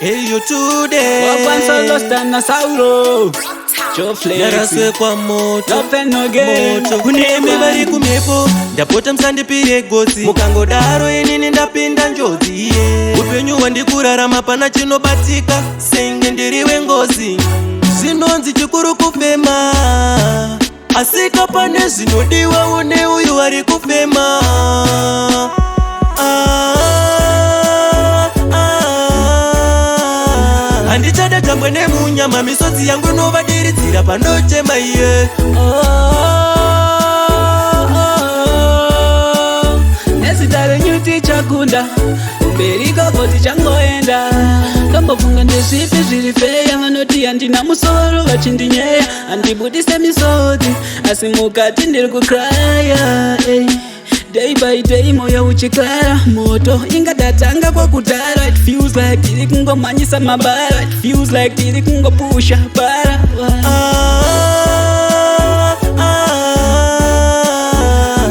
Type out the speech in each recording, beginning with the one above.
Hey you today Wapansa lost and a sauro Cho flexi Naraswe kwa moto Nothing again Kunemi bari kumepo Ndapota msandipire gosi Mukango daro inini ndapinda njozi Upenyu wandikurarama pana chinobatika Senge ndiriwe ngozi Zinonzi chikuru kufema Asika pane zinodiwa une uyu wari kufema Andichada tambwe nemunyama misodzi yangu novadiridzira pandochema iye Nesitare nyuti chakunda Uberiko koti changoenda Kambofunga ndezvipi zvirifeya Vanoti handina musoro vachindinyeya Handibudise misodzi Asi mukati ndiri kukraya Day by day moyo uchikara moto ingadatanga kwa kudara. It feels like tiri kungomanyisa mabara. It feels like tiri kungopusha bara.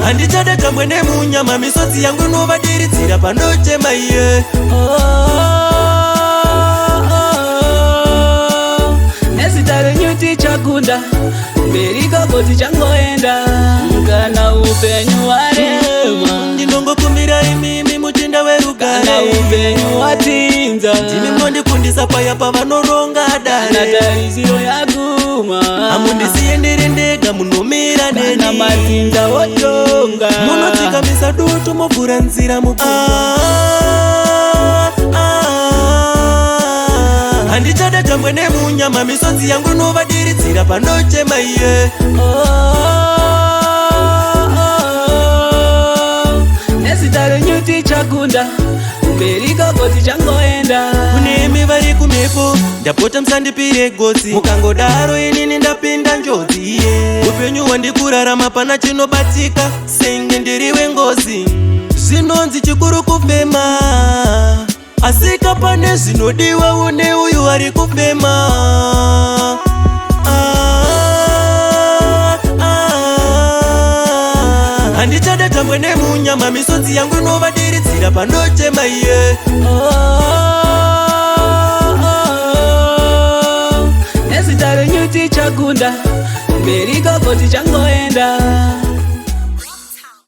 Andichada tambwe nemunyama misodzi yangu novadiridzira pandochema iye Nesitare nyuti chakunda Beriko koti changoenda Kana upenyu warema Ndinongokumbira imimi mutinda werugare Kana upenyu watinza Ndimi mondikundisa paya pavanoronga dare Natariziro yaguma Amundisiye ndiri ndega munomira neni Kana matinza wotonga Munotsika misa dutu movhura nzira muguma Andichada tambwe nemunyama misodzi yangu novadiridzira pandochema iye Nesitare nyuti chakunda Uberiko koti changoenda Kunemi vari kumepo Ndapota msandipire gosi Mukangodaro inini ndapinda njodzi Upenyu wandikurarama pana chinobatika Senge ndiriwe ngozi Zinonzi chikuru kufema Asika pane zinodiwa une uyu wari kufema Andichada tambwe nemunyama misodzi yangu novadiridzira pandochema iye